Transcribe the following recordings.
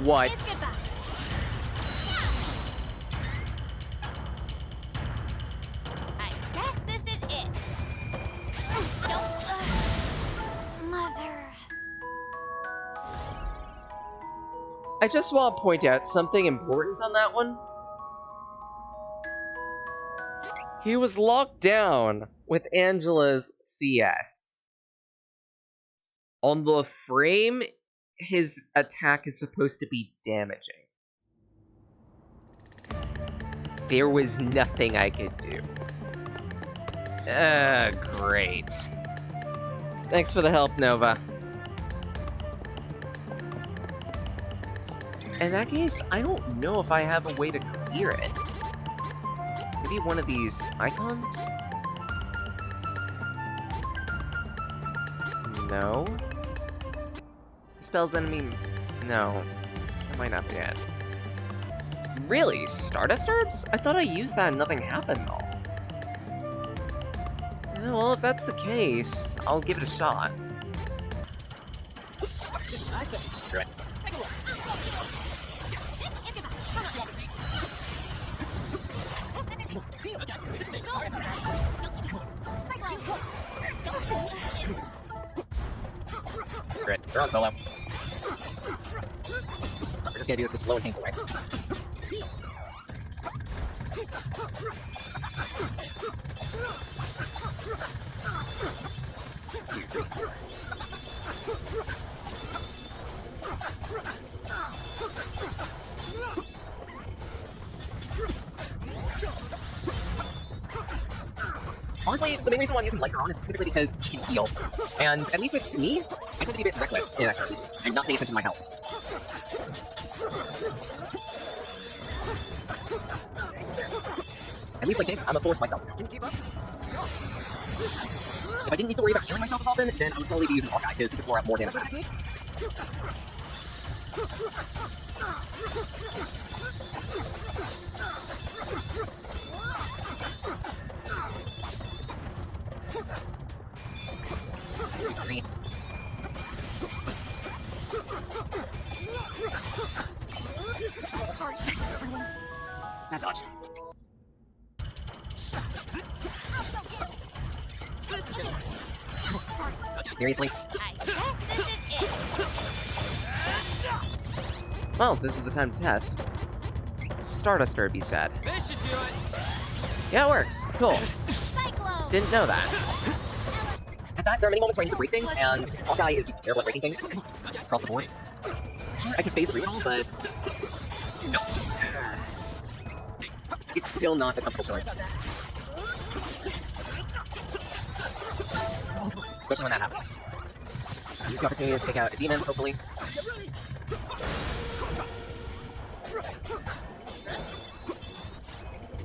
What? I guess this is it. Mother. I just want to point out something important on that one. He was locked down with Angela's CS. On the frame, his attack is supposed to be damaging. There was nothing I could do. Great. Thanks for the help, Nova. In that case, I don't know if I have a way to clear it. Maybe one of these icons? No. Spells enemy... No. That might not be it. Really? Stardust Herbs? I thought I used that and nothing happened, though. Yeah, well, if that's the case, I'll give it a shot. Screw it. Screw it. They're on solo. We're just gonna do this the slow and painful way. Honestly, the main reason why I'm using Lighter on is specifically because he can heal. And at least with me, I tend to be a bit reckless in that turn, and not paying attention to my health. At least like this, I'm gonna force myself to. If I didn't need to worry about healing myself as often, then I would probably be using Hawkeye, because he could throw out more damage. That dodge. Seriously? I guess this is it. Well, this is the time to test. Stardust Herb, you said. This should do it. Yeah, it works. Cool. Cyclone. Didn't know that. In fact, there are many moments where I need to break things, and Hawkeye is just terrible at breaking things. Across the board. Sure, I can phase through it all, but... no. It's still not a comfortable choice. Especially when that happens. Use the opportunity to take out a demon, hopefully.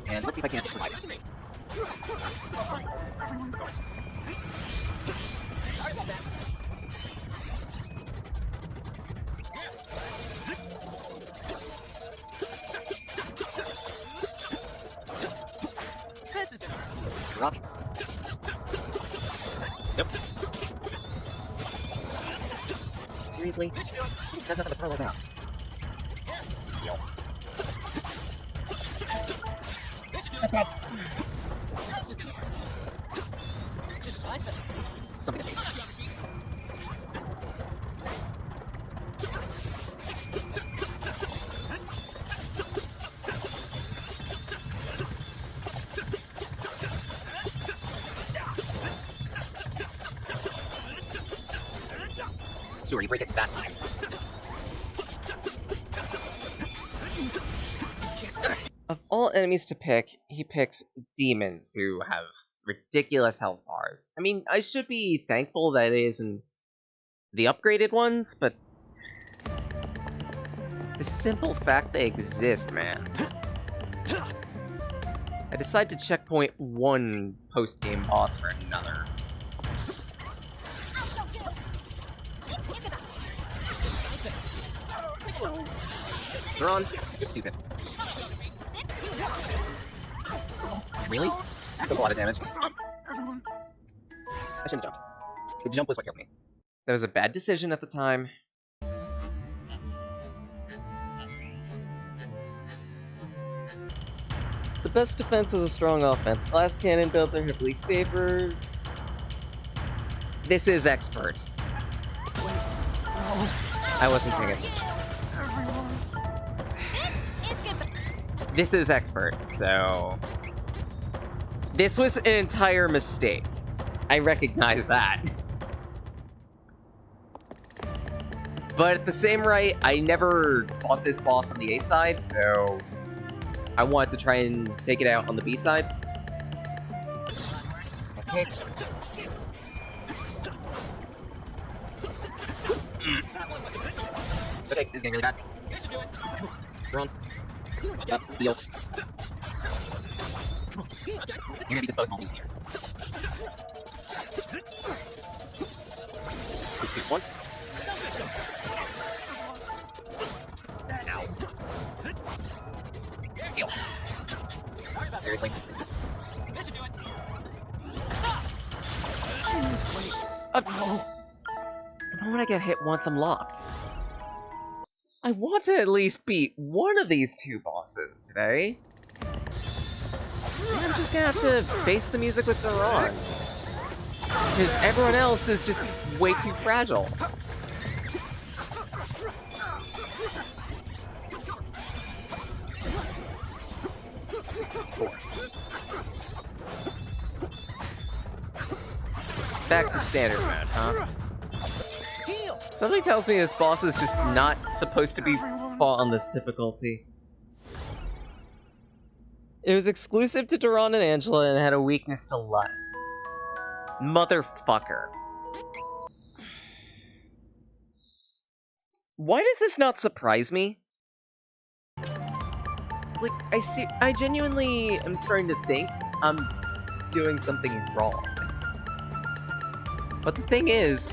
And let's see if I can't survive it. Rock. Nope. Seriously? That's nothing to throw those out. Deal. Okay. Something. Sure, you break it that time. Of all enemies to pick, he picks demons who have ridiculous health bars. I mean, I should be thankful that it isn't the upgraded ones, but the simple fact they exist, man. I decide to checkpoint one post-game boss for another. They're on. You're stupid. Really? That took a lot of damage. I shouldn't have jumped. The jump was what killed me. That was a bad decision at the time. The best defense is a strong offense. Glass cannon builds are heavily favored. This is expert. I wasn't paying attention. This is expert, so... This was an entire mistake. I recognize that. But at the same rate, I never fought this boss on the A side, so... I wanted to try and take it out on the B side. That's the case. Okay, this is getting really bad. Run. Yep, heal. You're gonna be disposable here. 3, 2, 1. Ow. Heal. Seriously? When I get hit once, I'm locked. I want to at least beat one of these two bosses today. I'm just gonna have to face the music with Duran. Because everyone else is just way too fragile. Back to standard mode, huh? Something tells me this boss is just not supposed to be fought on this difficulty. It was exclusive to Duran and Angela and had a weakness to Lut. Motherfucker. Why does this not surprise me? Like, I genuinely am starting to think I'm doing something wrong. But the thing is,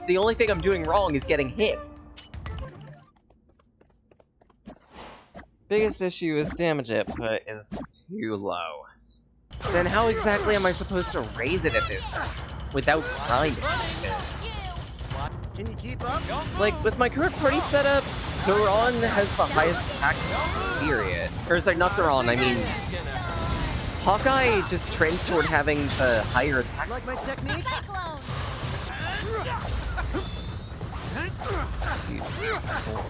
the only thing I'm doing wrong is getting hit. Biggest issue is damage output is too low. Then how exactly am I supposed to raise it at this point without grinding? Can you keep up? Like, with my current party setup, Duran has the highest attack period. Or sorry, not Duran, I mean... Hawkeye just trends toward having the higher attack. Like my technique? 2, 4.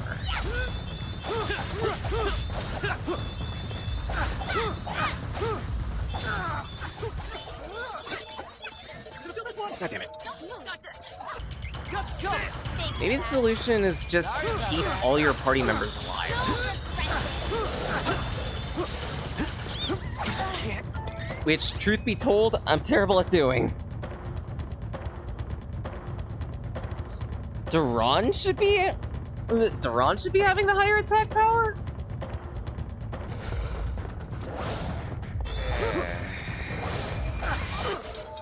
God damn it. Maybe the solution is just keep all your party members alive. Which, truth be told, I'm terrible at doing. Duran should be having the higher attack power?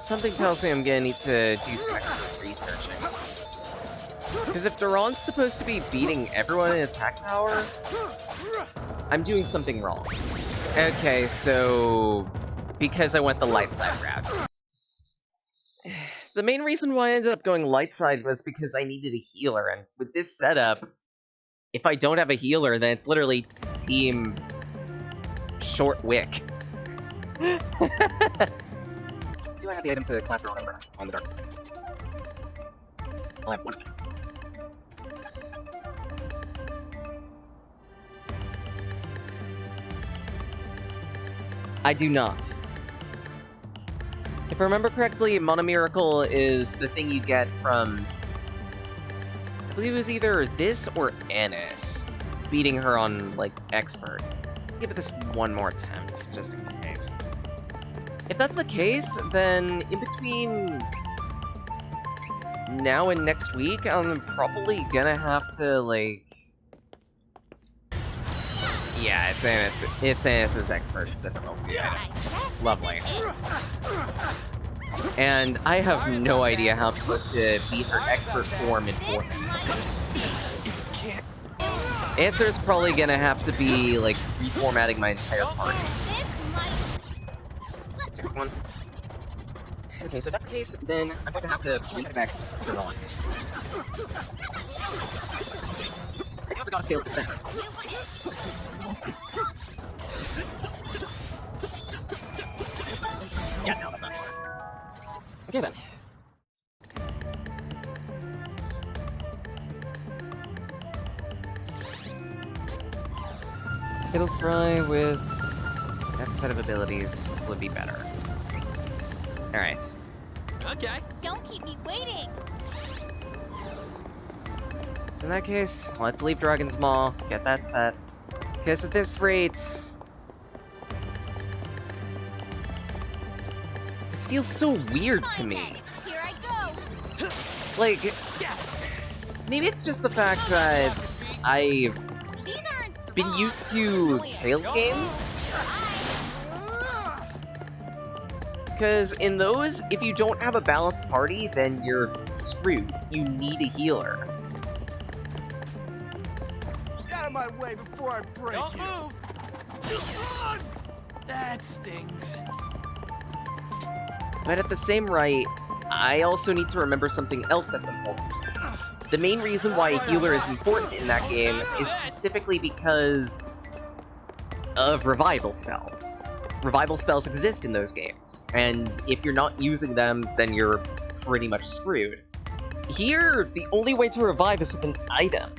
Something tells me I'm gonna need to do some extra researching. Because if Duran's supposed to be beating everyone in attack power, I'm doing something wrong. Okay, so... because I went the light side route. The main reason why I ended up going light side was because I needed a healer, and with this setup, if I don't have a healer, then it's literally team short wick. Do I have the item to class roll number on the dark side? I'll have one of them. I do not. If I remember correctly, Mana Miracle is the thing you get from... I believe it was either this or Annis, beating her on, like, Expert. Give it this one more attempt, just in case. If that's the case, then in between now and next week, I'm probably gonna have to, like... Yeah, it's Annis's Expert difficulty item. Lovely. And I have no idea how I'm supposed to beat her Expert form in 4 minutes. Answer's probably gonna have to be, like, reformatting my entire party. Take one. Okay, so if that's the case, then I'm going to have to respec Duran. I do have the God of Scales to spend. It'll try with that set of abilities would be better. Alright. Okay. Don't keep me waiting. So in that case, let's leave Dragon's Maw, get that set. Because at this rate... This feels so weird to Fine me. then. Here I go. Like, maybe it's just the fact that I've These aren't been strong. used to Annoying. Tails games. I- Because in those, if you don't have a balanced party, then you're screwed. You need a healer. Get out of my way before I break Don't you. move. That stings. But at the same right, I also need to remember something else that's important. The main reason why a healer is important in that game is specifically because of revival spells. Revival spells exist in those games, and if you're not using them, then you're pretty much screwed. Here, the only way to revive is with an item.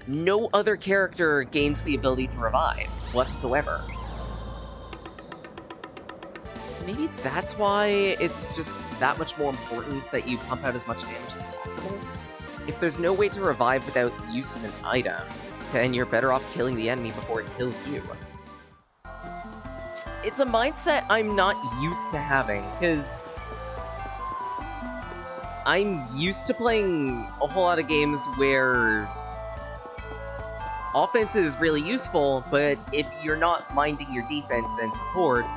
No other character gains the ability to revive, whatsoever. Maybe that's why it's just that much more important that you pump out as much damage as possible. If there's no way to revive without use of an item, then you're better off killing the enemy before it kills you. It's a mindset I'm not used to having, because I'm used to playing a whole lot of games where offense is really useful, but if you're not minding your defense and support,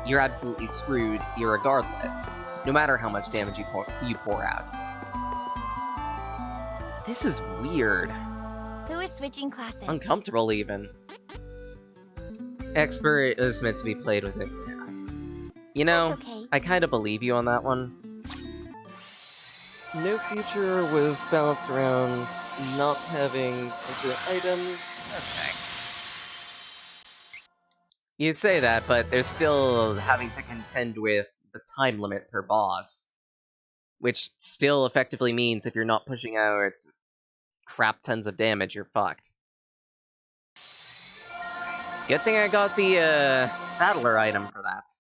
you're absolutely screwed irregardless, no matter how much damage you pour out. This is weird. Who is switching classes? Uncomfortable, even. Expert is meant to be played with it. You know, That's okay. I kind of believe you on that one. No future was balanced around not having regular items. Okay. You say that, but they're still having to contend with the time limit per boss. Which still effectively means if you're not pushing out crap tons of damage, you're fucked. Good thing I got the, Battler item for that.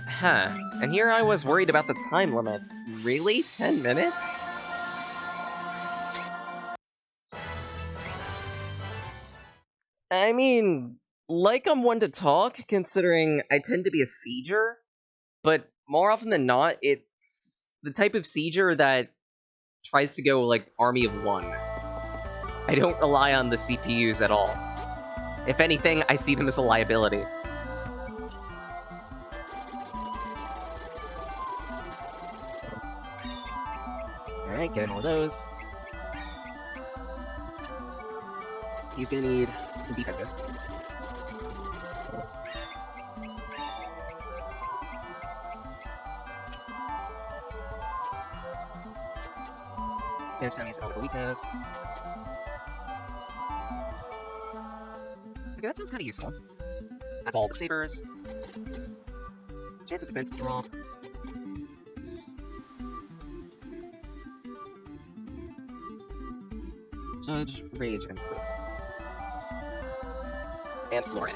Huh. And here I was worried about the time limits. Really? 10 minutes? I mean, like I'm one to talk, considering I tend to be a sieger, but more often than not, it's the type of sieger that tries to go, like, army of one. I don't rely on the CPUs at all. If anything, I see them as a liability. Alright, getting all those. He's gonna need some defenses. Damage enemies over the weakness. Okay, that sounds kinda useful. That's all the sabers. Chance of defense drop. Judge, Rage, and Quick. And Flourish.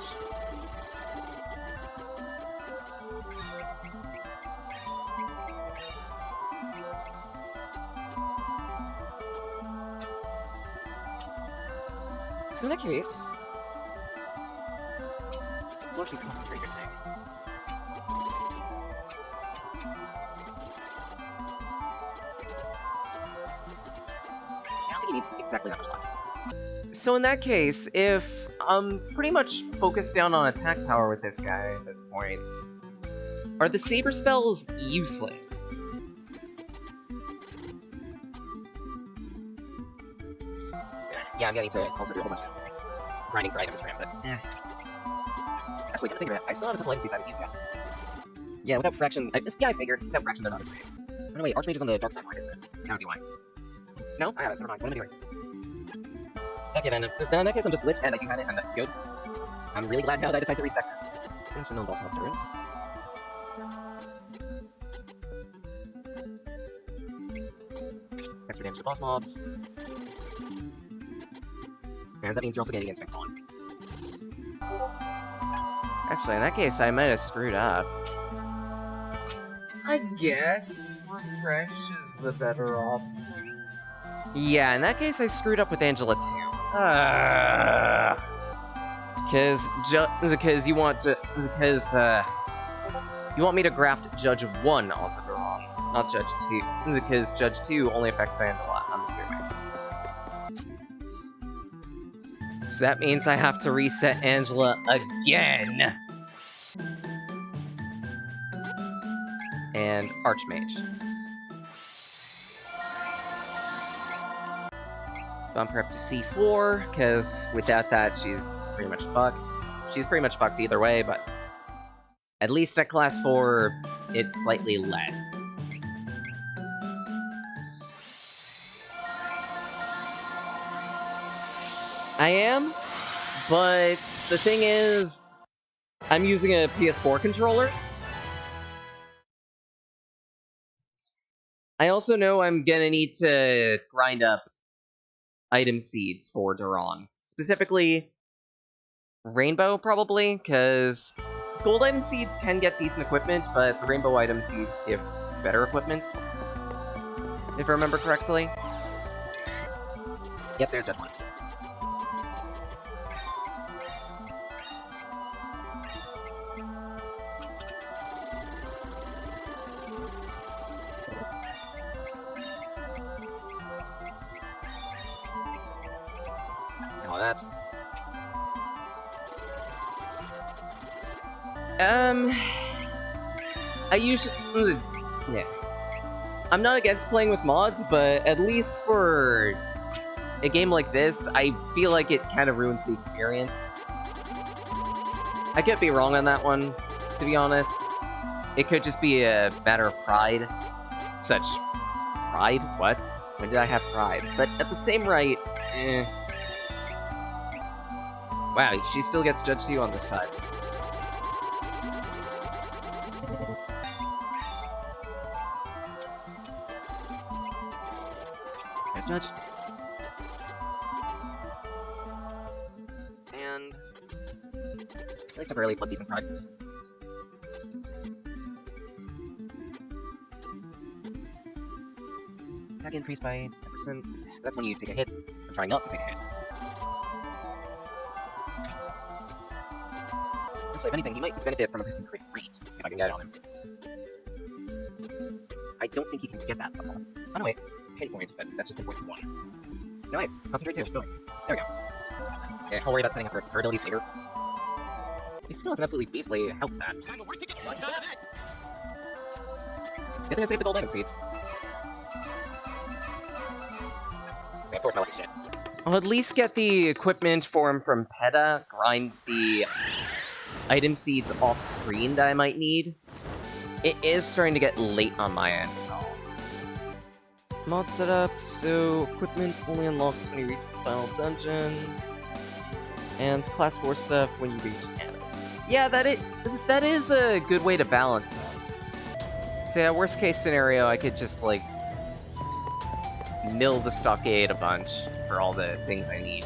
So in that case... we'll actually concentrate this thing. I don't think he needs exactly that much life. So in that case, if I'm pretty much focused down on attack power with this guy at this point, are the saber spells useless? Yeah, I'm gonna need to also do a whole bunch of grinding for items for him, but actually, come to think of it, I still have a couple legacy side of these guys. Yeah, without Fraction, yeah, I figured. Without Fraction, they're not as great. Oh no, wait, Archmage is on the dark side, isn't it? That would be why. No? I have it, never mind. What am I doing? Okay then, in that case I'm just lit, and I do have it, and that's good. I'm really glad now that I decided to respect that. Extinction known boss monsters. extra damage to boss mobs. And that means you're also getting instinct on. Actually, in that case, I might have screwed up. I guess refresh is the better option. Yeah, in that case, I screwed up with Angela too. Because you want me to graft Judge 1 onto Duran, not Judge 2. Because Judge 2 only affects Angela, I'm assuming. So that means I have to reset Angela again! And Archmage. Bump her up to C4, because without that, she's pretty much fucked. She's pretty much fucked either way, but at least at Class 4, it's slightly less. I am, but the thing is, I'm using a PS4 controller. I also know I'm gonna need to grind up item seeds for Duran. Specifically, Rainbow, probably, because gold item seeds can get decent equipment, but the rainbow item seeds give better equipment. If I remember correctly. Yep, there's that one. That. I usually... Yeah. I'm not against playing with mods, but at least for a game like this, I feel like it kind of ruins the experience. I could be wrong on that one, to be honest. It could just be a matter of pride. Such... Pride? What? When did I have pride? But at the same rate, eh... Wow, she still gets Judge 2 on this side. There's Judge. And... at least temporarily plug decent pride. Attack increased by 10%. That's when you take a hit. I'm trying not to take a hit. If anything, he might benefit from a boosted crit rate, if I can get it on him. I don't think he can get that level. Oh no, wait. Hit points, but that's just a point 1. No, wait. Concentrate 2. Going. There we go. Yeah, I'll worry about setting up her abilities later. He still has an absolutely beastly health stat. Did I save the gold item seeds? Okay, of course, my luck is shit. I'll at least get the equipment form from PETA, grind the item seeds off screen that I might need. It is starting to get late on my end, though. Mod setup, so equipment only unlocks when you reach the final dungeon. And class 4 stuff when you reach Annis. Yeah, that is a good way to balance it. So yeah, worst case scenario, I could just, like, mill the stockade a bunch for all the things I need.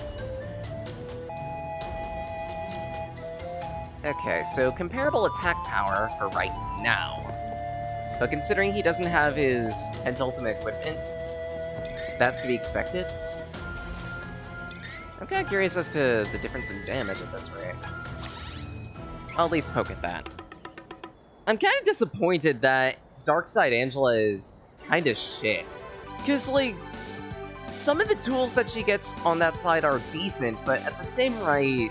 Okay, so comparable attack power for right now. But considering he doesn't have his penultimate equipment, that's to be expected. I'm kinda curious as to the difference in damage at this rate. I'll at least poke at that. I'm kinda disappointed that Darkside Angela is kinda shit. Cause, like, some of the tools that she gets on that side are decent, but at the same rate,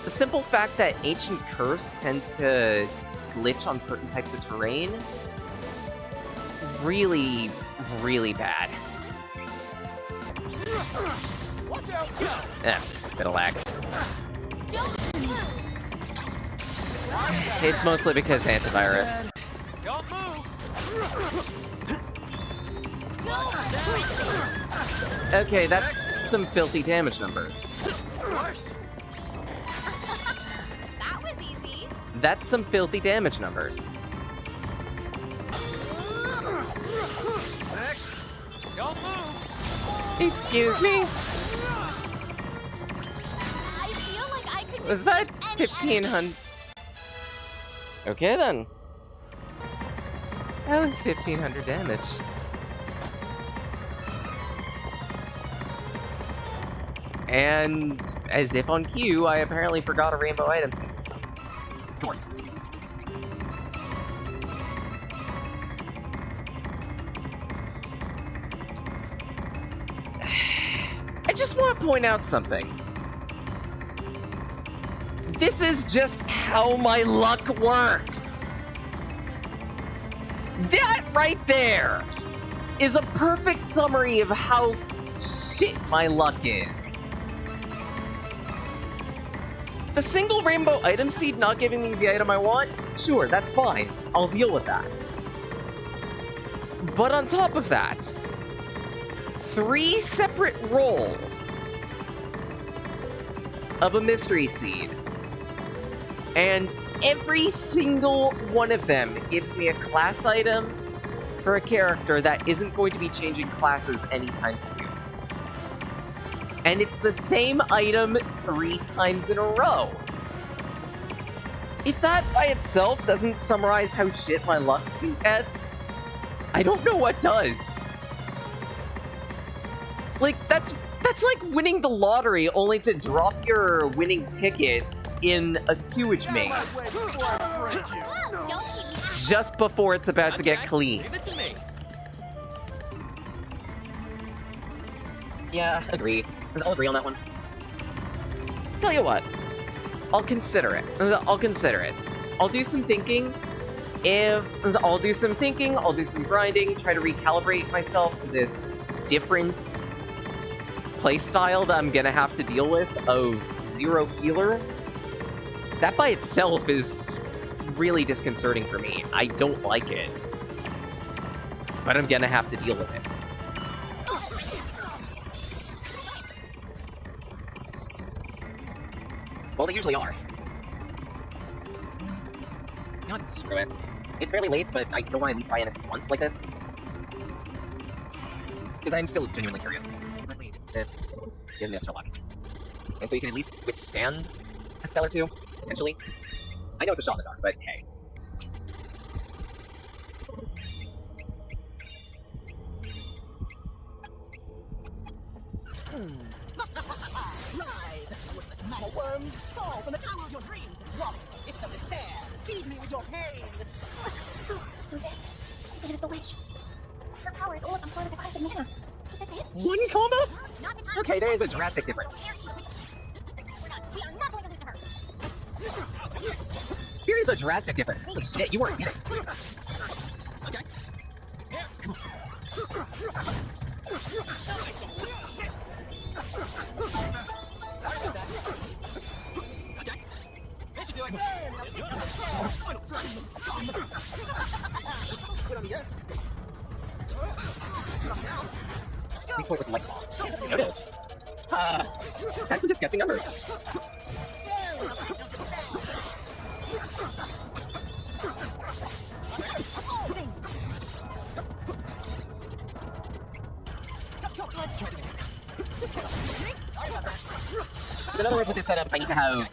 the simple fact that Ancient Curse tends to glitch on certain types of terrain, really, really bad. Watch out, go! Bit of lag. It's mostly because antivirus. Don't move! Okay, that's some filthy damage numbers. Worse. That was easy. That's some filthy damage numbers. Next! Don't move! Excuse me? I feel like I could Was defeat that any 1500? Okay then. That was 1500 damage. And as if on cue, I apparently forgot a rainbow item sequence. Of course. I just want to point out something. This is just how my luck works. That right there is a perfect summary of how shit my luck is. The single rainbow item seed not giving me the item I want? Sure, that's fine. I'll deal with that. But on top of that, 3 separate rolls of a mystery seed. And every single one of them gives me a class item for a character that isn't going to be changing classes anytime soon. And it's the same item 3 times in a row. If that by itself doesn't summarize how shit my luck can get, I don't know what does. Like, that's like winning the lottery only to drop your winning ticket in a sewage main Whoa, don't keep me out. just before it's about to get clean. Leave it to me. Yeah, agree. I'll agree on that one. Tell you what, I'll consider it. I'll consider it. I'll do some thinking. I'll do some grinding, try to recalibrate myself to this different playstyle that I'm gonna have to deal with of zero healer. That by itself is really disconcerting for me. I don't like it. But I'm gonna have to deal with it. Well, they usually are. You know what? Screw it. It's fairly late, but I still want to at least buy NS once like this. Because I'm still genuinely curious. Give me extra luck. And so you can at least withstand a spell or two, potentially. I know it's a shot in the dark, but hey. Small worms, fall from the tower of your dreams and drop it. It's a despair. Feed me with your pain. So this is the witch. Her power is almost on par with the goddess of mana. Is this it? One comma? Not the time. Okay, there is a drastic difference. We are not going to lose to her. There is a drastic difference. Holy shit, you weren't kidding. Okay. Okay. This should do it. Final strike. Put on the earth. Big point with the light ball. There it is. That's some disgusting numbers. In other words, with this setup, I need to have,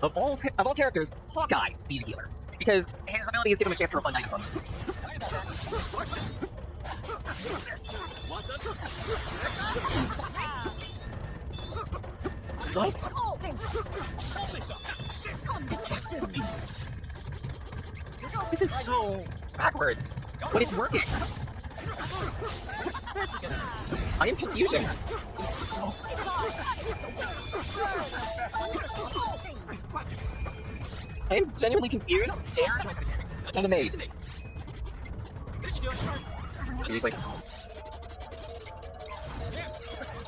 of all characters, Hawkeye be the healer. Because his abilities give him a chance to refund items on this. Nice. This is so backwards, but it's working. I am confusing. I am genuinely confused, scared, and amazed. Seriously.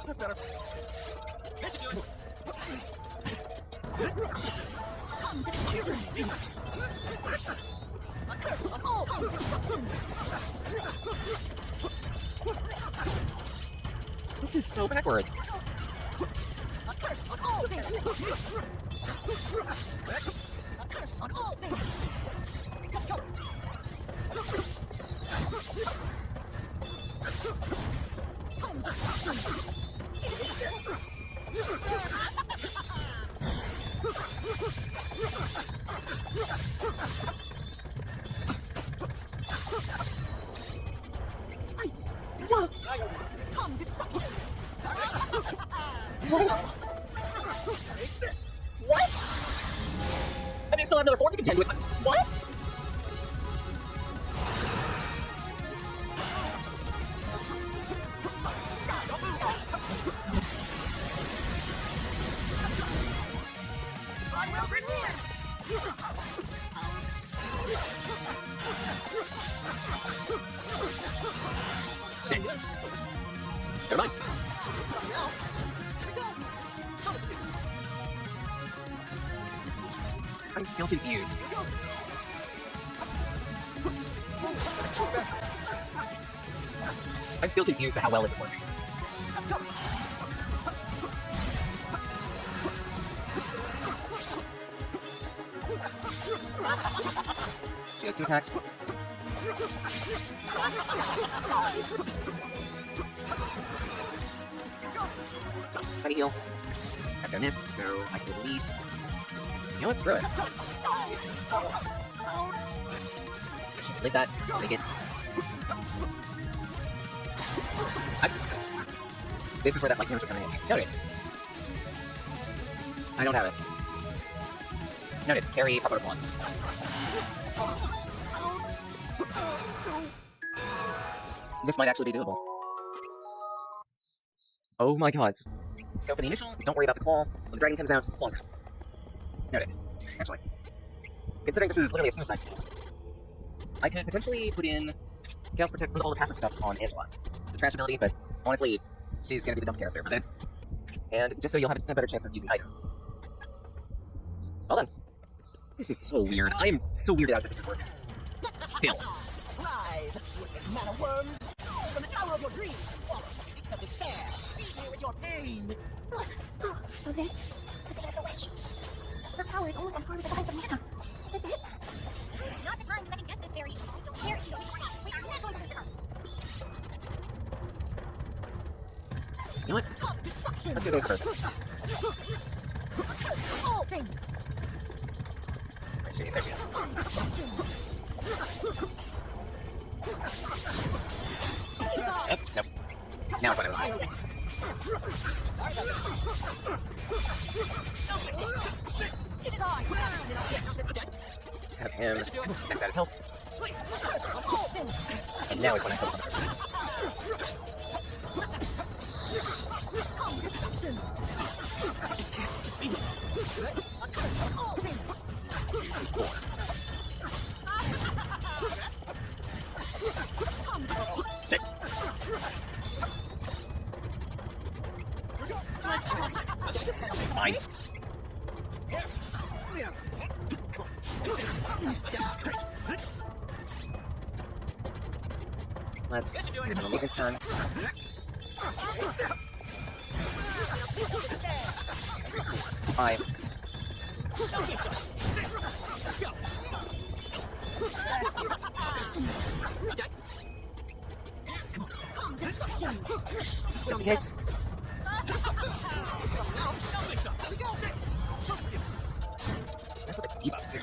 That's better. This should do it. A curse on all destruction. This is so backwards. A curse on all things. A curse on all things. Come destruction! What? I mean, I still have another form to contend with, but what? I will reward! Shit. Never mind. I'm still confused. I'm still confused at how well this is working. She has 2 attacks. Tiny heal. I've done this, so I can at least... You know what? Screw it. Like that. Make it. This is where that like damage is coming in. Noted. I don't have it. Noted. Carry Pop Out Plus. This might actually be doable. Oh my god. So for the initial, don't worry about the claw. When the dragon comes out, claws out. Noted. Actually. Considering this is literally a suicide field, I could potentially put in Chaos Protect with all the passive stuffs on Angela. It's a trash ability, but honestly, she's gonna be the dumb character for this. And just so you'll have a better chance of using items. Well done. This is so weird. I am so weirded out that this is working. Still. Ride with this man of worms from the tower of your dreams. Follow the pits of despair. Feed me with your pain. So this is the witch. Her power is almost on par with the goddess of mana. Is this it? Not the time to second guess this, Barry. I don't care if you don't use her. We are not going to lose her. You know what? Come destruction. Let's do those first. All things. Appreciate it. There we go. Come destruction. Yep, nope. Now what I was. It is I. Have him max out his health. And now is when I focus on the person. Come destruction. A curse on all things. Come destruction. Sick. Fine. Let's do the Lincoln's turn. Five. Come destruction. Just in case. That's what the debuff do.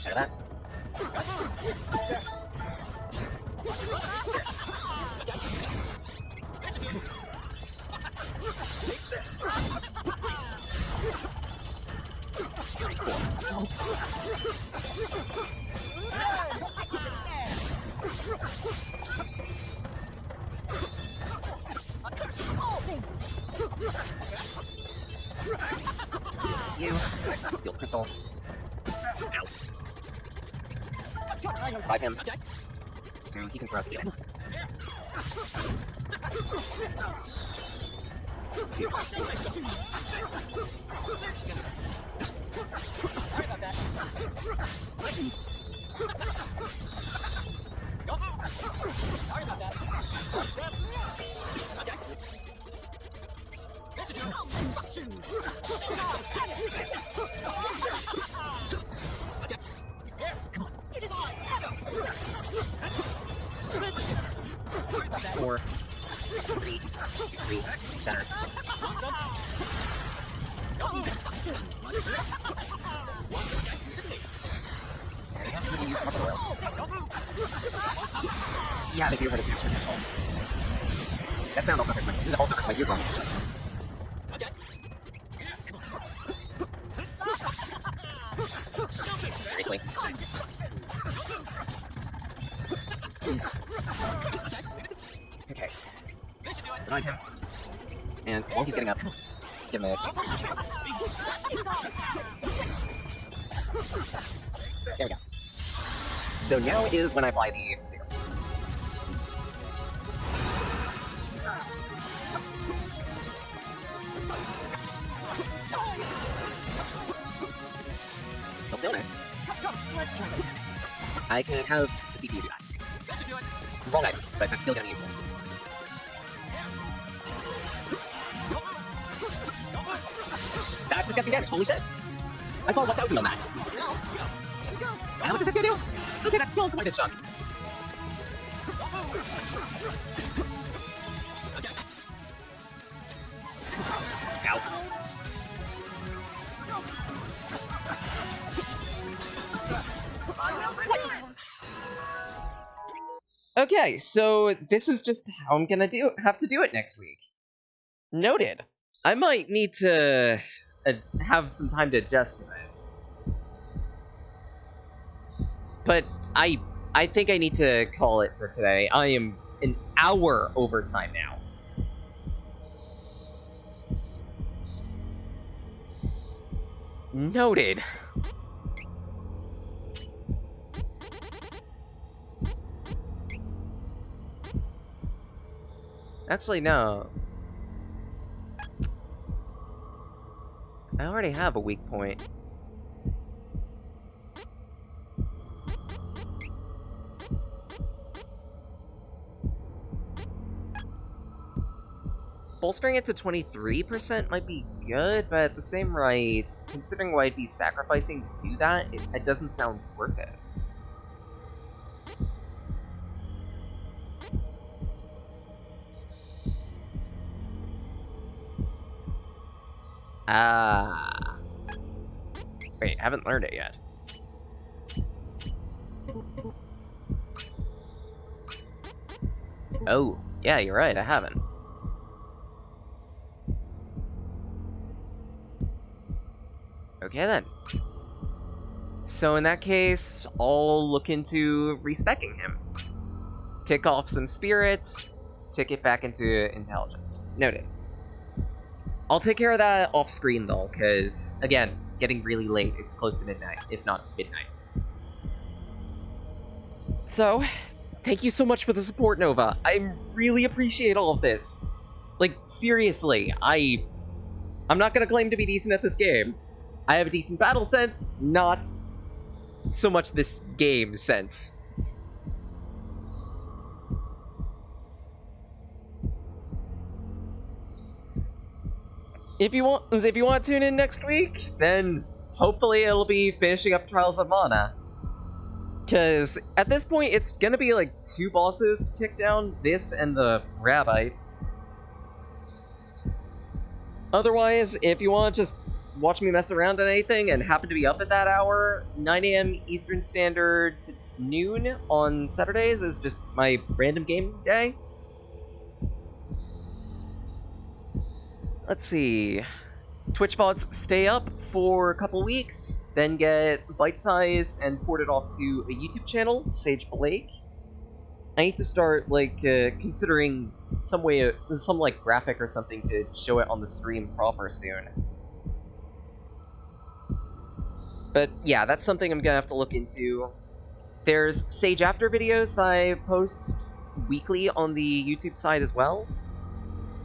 Out of that. A curse on all things. You. Steel crystal. Ow. Revive him. So he can throw out the heal. Sorry about that. Don't move. Sorry about that. Sam. Okay. This is your Destruction. Okay. Here. Come on. It is I. 3, center. Want some? Yeah, they do hurt it. That sound also hurts my eardrum. Okay. Seriously. Okay. Remind him. And while he's getting up, give him a... There we go. So now is when I apply the serum. So be honest, Let's try it. I can have the CPU do that. That should do it. Wrong item, but that's still gonna be useful. That's disgusting damage, holy shit! I saw 1,000 on that. How much is this gonna do? Okay, that's still quite a chunk. Ow. Okay, so this is just how I'm gonna have to do it next week. Noted. I might need to have some time to adjust to this. But I think I need to call it for today. I am an hour over time now. Noted. Actually, no. I already have a weak point. Bolstering it to 23% might be good, but at the same rate, considering what I'd be sacrificing to do that, it doesn't sound worth it. Ah. Wait, I haven't learned it yet. Oh, yeah, you're right, I haven't. Okay then. So in that case, I'll look into respecking him. Tick off some spirits, tick it back into intelligence. Noted. I'll take care of that off screen though, because, again, getting really late, it's close to midnight, if not midnight. So, thank you so much for the support, Nova. I really appreciate all of this. Like, seriously, I'm not gonna claim to be decent at this game. I have a decent battle sense, not so much this game sense. If you want to tune in next week, then hopefully it'll be finishing up Trials of Mana. Because at this point, it's gonna be like 2 bosses to tick down, this and the Rabbite. Otherwise, if you want to just watch me mess around on anything and happen to be up at that hour, 9 AM Eastern Standard to noon on Saturdays is just my random game day. Let's see. Twitch VODs stay up for a couple weeks, then get bite-sized and ported off to a YouTube channel, Sage Blake. I need to start, like, considering some like, graphic or something to show it on the stream proper soon. But, yeah, that's something I'm gonna have to look into. There's Sage After videos that I post weekly on the YouTube side as well,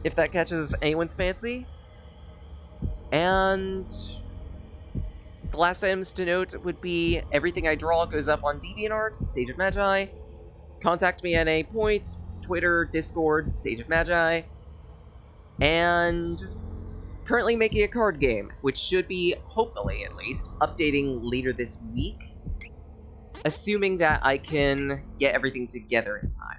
if that catches anyone's fancy. And the last items to note would be everything I draw goes up on DeviantArt, Sage of Magi. Contact me at any point, Twitter, Discord, Sage of Magi. And currently making a card game, which should be, hopefully at least, updating later this week, assuming that I can get everything together in time.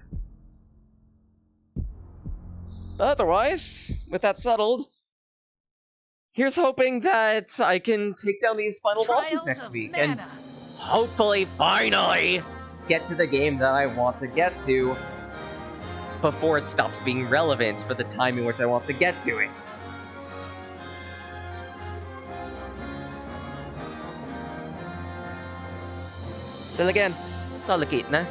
Otherwise, with that settled, here's hoping that I can take down these final bosses Trials next of week, mana. and hopefully, finally, get to the game that I want to get to before it stops being relevant for the time in which I want to get to it. Then again, not looking, nah.